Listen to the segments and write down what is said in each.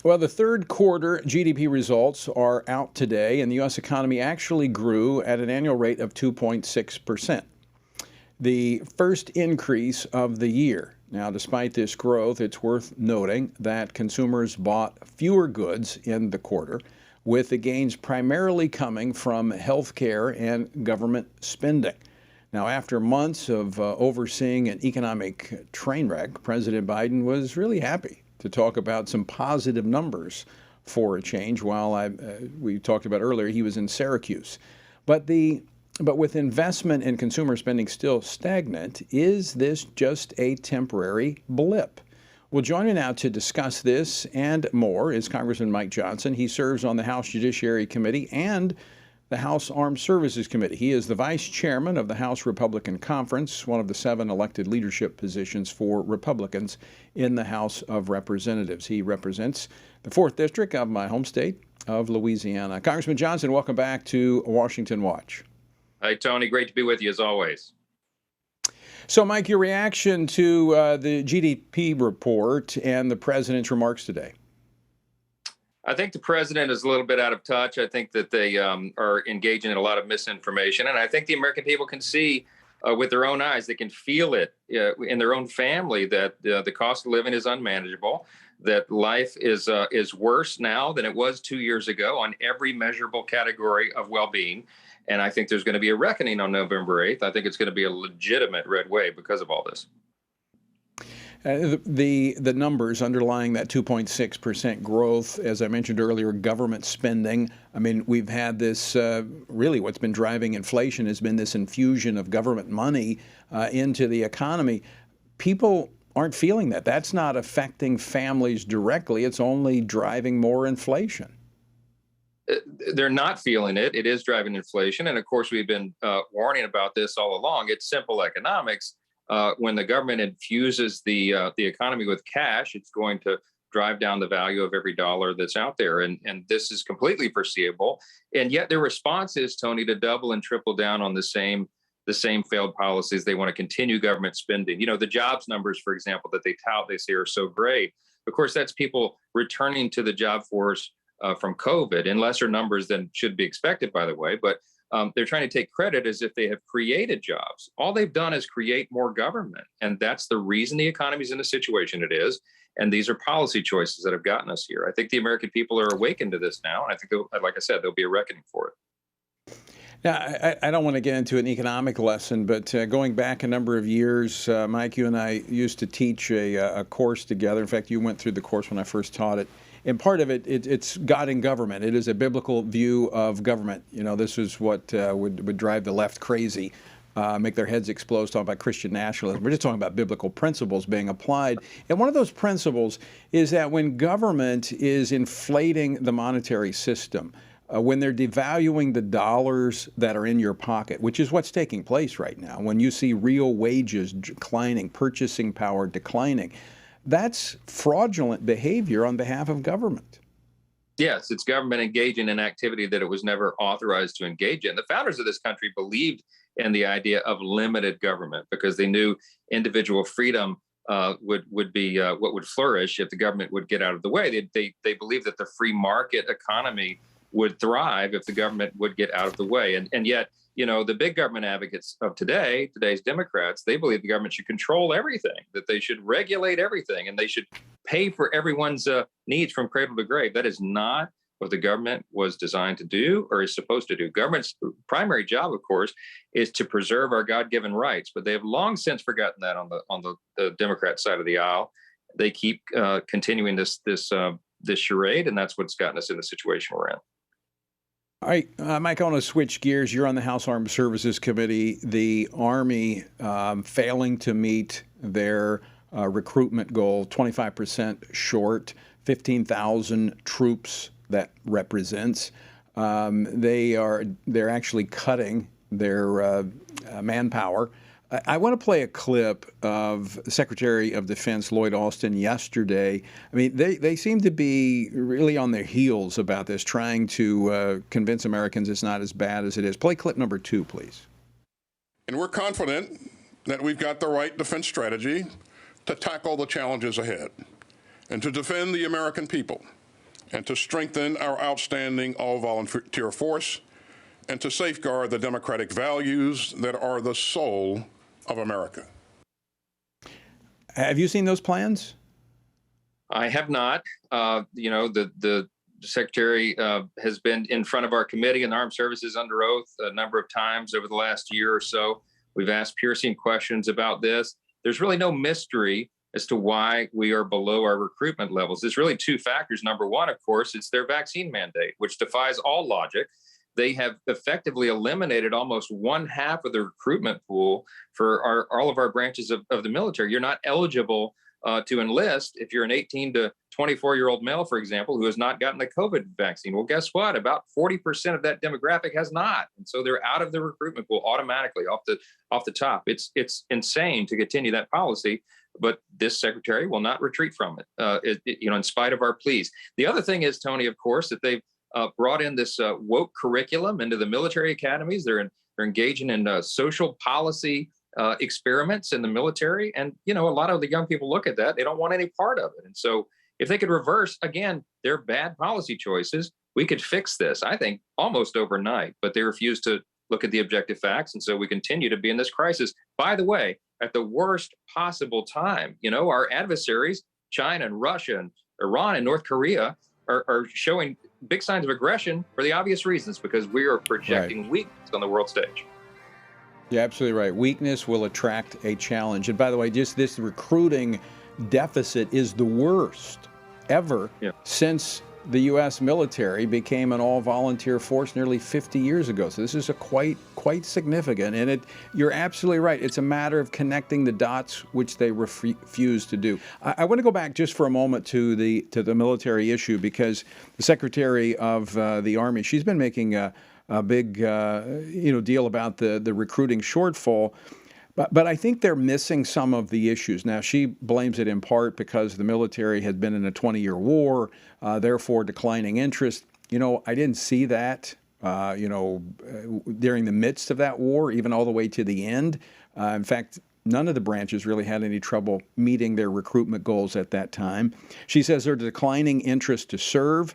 Well, the third quarter GDP results are out today, and the U.S. economy actually grew at an annual rate of 2.6%, the first increase of the year. Now, despite this growth, it's worth noting that consumers bought fewer goods in the quarter, with the gains primarily coming from healthcare and government spending. Now, after months of overseeing an economic train wreck, President Biden was really happy to talk about some positive numbers for a change. While we talked about earlier, he was in Syracuse. But with investment and consumer spending still stagnant, is this just a temporary blip? Well, joining me now to discuss this and more is Congressman Mike Johnson. He serves on the House Judiciary Committee and the House Armed Services Committee. He is the vice chairman of the House Republican Conference, one of the 7 elected leadership positions for Republicans in the House of Representatives. He represents the 4th District of my home state of Louisiana. Congressman Johnson, welcome back to Washington Watch. Hi, Tony. Great to be with you as always. So, Mike, your reaction to the GDP report and the president's remarks today? I think the president is a little bit out of touch. I think that they are engaging in a lot of misinformation. And I think the American people can see with their own eyes, they can feel it in their own family that the cost of living is unmanageable, that life is worse now than it was 2 years ago on every measurable category of well-being. And I think there's going to be a reckoning on November 8th. I think it's going to be a legitimate red wave because of all this. The numbers underlying that 2.6% growth, as I mentioned earlier, government spending. I mean, we've had this, really what's been driving inflation has been this infusion of government money into the economy. People aren't feeling that. That's not affecting families directly. It's only driving more inflation. They're not feeling it. It is driving inflation. And of course, we've been warning about this all along. It's simple economics. When the government infuses the economy with cash, it's going to drive down the value of every dollar that's out there. And this is completely foreseeable. And yet their response is, Tony, to double and triple down on the same failed policies. They want to continue government spending. You know, the jobs numbers, for example, that they tout, they say are so great. Of course, that's people returning to the job force from COVID in lesser numbers than should be expected, by the way. But they're trying to take credit as if they have created jobs. All they've done is create more government. And that's the reason the economy is in the situation it is. And these are policy choices that have gotten us here. I think the American people are awakened to this now. And I think, like I said, there'll be a reckoning for it. Now, I don't want to get into an economic lesson, but going back a number of years, Mike, you and I used to teach a course together. In fact, you went through the course when I first taught it. And part of it's God in government. It is a biblical view of government. You know, this is what would drive the left crazy, make their heads explode, talking about Christian nationalism. We're just talking about biblical principles being applied. And one of those principles is that when government is inflating the monetary system, when they're devaluing the dollars that are in your pocket, which is what's taking place right now, when you see real wages declining, purchasing power declining, that's fraudulent behavior on behalf of government. Yes, it's government engaging in activity that it was never authorized to engage in. The founders of this country believed in the idea of limited government because they knew individual freedom would be what would flourish if the government would get out of the way. They believed that the free market economy would thrive if the government would get out of the way. And yet, you know, the big government advocates of today's Democrats, they believe the government should control everything, that they should regulate everything, and they should pay for everyone's needs from cradle to grave. That is not what the government was designed to do or is supposed to do. Government's primary job, of course, is to preserve our God-given rights, but they have long since forgotten that on the Democrat side of the aisle. They keep continuing this charade, and that's what's gotten us in the situation we're in. All right, Mike, I want to switch gears. You're on the House Armed Services Committee. The Army failing to meet their recruitment goal, 25% short, 15,000 troops that represents. They're actually cutting their manpower. I want to play a clip of Secretary of Defense Lloyd Austin yesterday. I mean, they seem to be really on their heels about this, trying to convince Americans it's not as bad as it is. Play clip number 2, please. And we're confident that we've got the right defense strategy to tackle the challenges ahead and to defend the American people and to strengthen our outstanding all-volunteer force, and to safeguard the democratic values that are the soul of America. Have you seen those plans? I have not. The Secretary has been in front of our committee on armed services under oath a number of times over the last year or so. We've asked piercing questions about this. There's really no mystery as to why we are below our recruitment levels. There's really two factors. Number one, of course, it's their vaccine mandate, which defies all logic. They have effectively eliminated almost one half of the recruitment pool for all of our branches of the military. You're not eligible to enlist if you're an 18 to 24-year-old male, for example, who has not gotten the COVID vaccine. Well, guess what? About 40% of that demographic has not, and so they're out of the recruitment pool automatically off the top. It's insane to continue that policy, but this secretary will not retreat from it. In spite of our pleas. The other thing is, Tony, of course, that they've brought in this woke curriculum into the military academies. They're engaging in social policy experiments in the military. And, a lot of the young people look at that. They don't want any part of it. And so if they could reverse, again, their bad policy choices, we could fix this, I think, almost overnight. But they refuse to look at the objective facts. And so we continue to be in this crisis. By the way, at the worst possible time, our adversaries, China and Russia and Iran and North Korea, are showing big signs of aggression for the obvious reasons, because we are projecting weakness on the world stage. You're absolutely right. Weakness will attract a challenge. And by the way, just this recruiting deficit is the worst ever since the U.S. military became an all-volunteer force nearly 50 years ago. So this is quite significant. And you're absolutely right. It's a matter of connecting the dots, which they refuse to do. I want to go back just for a moment to the military issue, because the Secretary of the Army, she's been making a big deal about the recruiting shortfall. But I think they're missing some of the issues. Now, she blames it in part because the military had been in a 20-year war, therefore declining interest. I didn't see that, during the midst of that war, even all the way to the end. In fact, none of the branches really had any trouble meeting their recruitment goals at that time. She says there's declining interest to serve,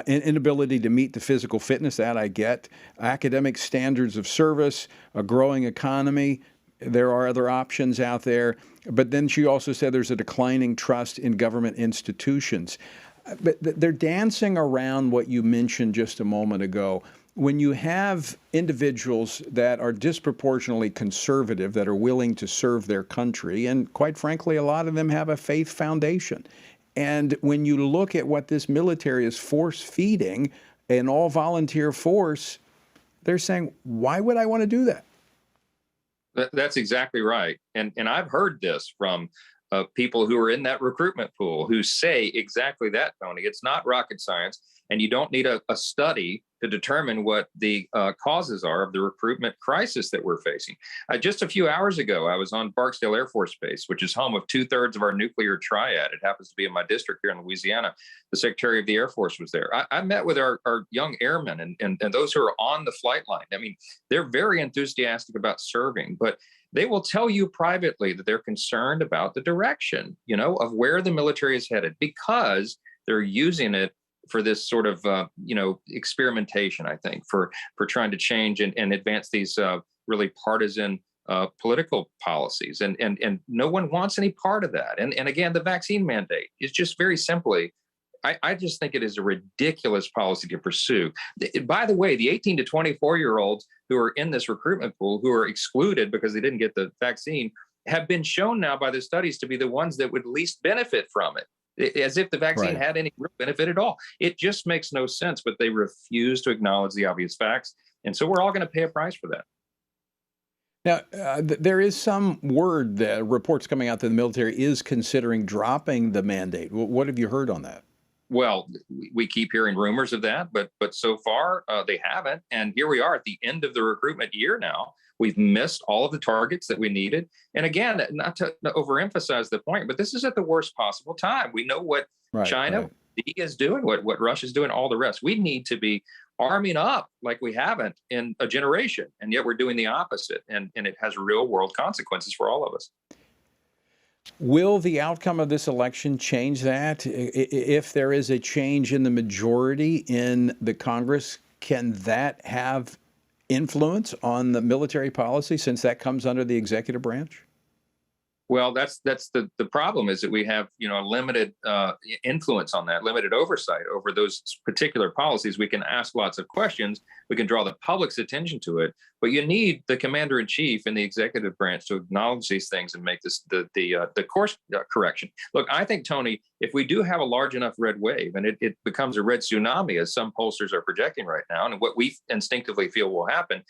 inability to meet the physical fitness, that I get, academic standards of service, a growing economy. There are other options out there. But then she also said there's a declining trust in government institutions. But they're dancing around what you mentioned just a moment ago. When you have individuals that are disproportionately conservative, that are willing to serve their country, and quite frankly, a lot of them have a faith foundation. And when you look at what this military is force-feeding, an all-volunteer force, they're saying, why would I want to do that? That's exactly right. And I've heard this from people who are in that recruitment pool who say exactly that, Tony. It's not rocket science, and you don't need a study to determine what the causes are of the recruitment crisis that we're facing. Just a few hours ago, I was on Barksdale Air Force Base, which is home of 2/3 of our nuclear triad. It happens to be in my district here in Louisiana. The Secretary of the Air Force was there. I met with our young airmen and those who are on the flight line. I mean, they're very enthusiastic about serving, but they will tell you privately that they're concerned about the direction, of where the military is headed, because they're using it for this sort of, experimentation, I think, for trying to change and advance these really partisan political policies. And no one wants any part of that. And again, the vaccine mandate is just very simply, I just think it is a ridiculous policy to pursue. By the way, the 18 to 24-year-olds who are in this recruitment pool, who are excluded because they didn't get the vaccine, have been shown now by the studies to be the ones that would least benefit from it, as if the vaccine had any real benefit at all. It just makes no sense, but they refuse to acknowledge the obvious facts. And so we're all going to pay a price for that. Now, there is some word that reports coming out that the military is considering dropping the mandate. What have you heard on that? Well, we keep hearing rumors of that, but so far they haven't. And here we are at the end of the recruitment year now. We've missed all of the targets that we needed. And again, not to overemphasize the point, but this is at the worst possible time. We know what China is doing, what Russia's doing, all the rest. We need to be arming up like we haven't in a generation. And yet we're doing the opposite. And it has real world consequences for all of us. Will the outcome of this election change that? If there is a change in the majority in the Congress, can that have influence on the military policy since that comes under the executive branch? Well, that's the problem is that we have a limited influence on that, limited oversight over those particular policies. We can ask lots of questions, we can draw the public's attention to it, but you need the commander in chief and the executive branch to acknowledge these things and make this the course correction. Look, I think, Tony, if we do have a large enough red wave and it becomes a red tsunami, as some pollsters are projecting right now, and what we instinctively feel will happen,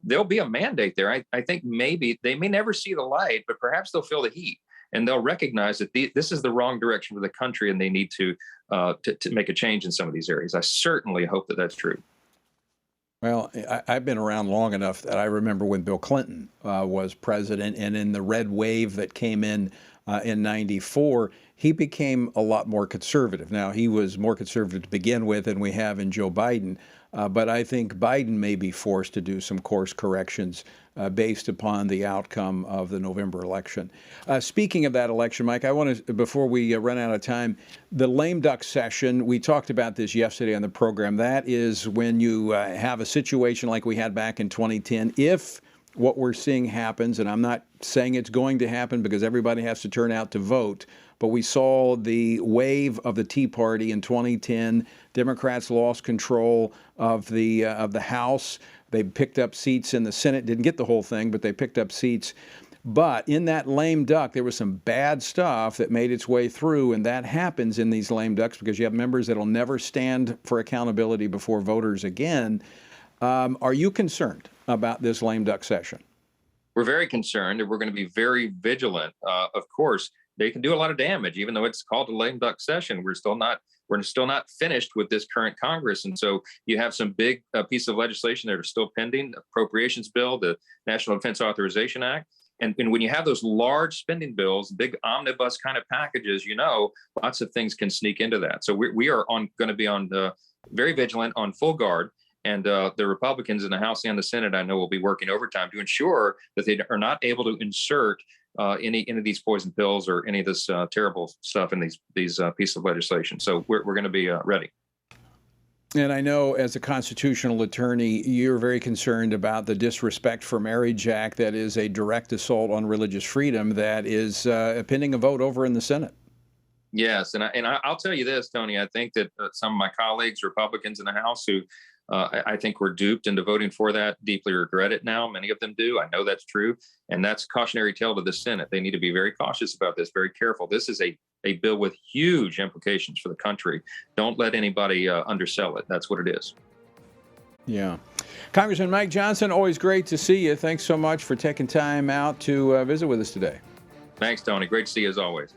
there'll be a mandate there. I think maybe they may never see the light, but perhaps they'll feel the heat and they'll recognize that this is the wrong direction for the country and they need to make a change in some of these areas. I certainly hope that that's true. Well, I've been around long enough that I remember when Bill Clinton was president, and in the red wave that came in '94, he became a lot more conservative. Now, he was more conservative to begin with than we have in Joe Biden, but I think Biden may be forced to do some course corrections based upon the outcome of the November election. Speaking of that election, Mike, I want to, before we run out of time, the lame duck session, we talked about this yesterday on the program. That is when you have a situation like we had back in 2010. If what we're seeing happens, and I'm not saying it's going to happen because everybody has to turn out to vote, but we saw the wave of the Tea Party in 2010. Democrats lost control of the House. They picked up seats in the Senate. Didn't get the whole thing, but they picked up seats. But in that lame duck, there was some bad stuff that made its way through, and that happens in these lame ducks because you have members that will never stand for accountability before voters again. Are you concerned about this lame duck session? We're very concerned, and we're going to be very vigilant. Of course, they can do a lot of damage, even though it's called a lame duck session. We're still not finished with this current Congress, and so you have some big pieces of legislation that are still pending: the appropriations bill, the National Defense Authorization Act. And when you have those large spending bills, big omnibus kind of packages, lots of things can sneak into that. So we are going to be on very vigilant, on full guard. And the Republicans in the House and the Senate, I know, will be working overtime to ensure that they are not able to insert any of these poison pills or any of this terrible stuff in these pieces of legislation. So we're going to be ready. And I know, as a constitutional attorney, you're very concerned about the Disrespect for Marriage Act that is a direct assault on religious freedom that is pending a vote over in the Senate. Yes, and I'll tell you this, Tony. I think that some of my colleagues, Republicans in the House, who I think were duped into voting for that, deeply regret it now. Many of them do. I know that's true. And that's a cautionary tale to the Senate. They need to be very cautious about this, very careful. This is a bill with huge implications for the country. Don't let anybody undersell it. That's what it is. Yeah. Congressman Mike Johnson, always great to see you. Thanks so much for taking time out to visit with us today. Thanks, Tony. Great to see you as always.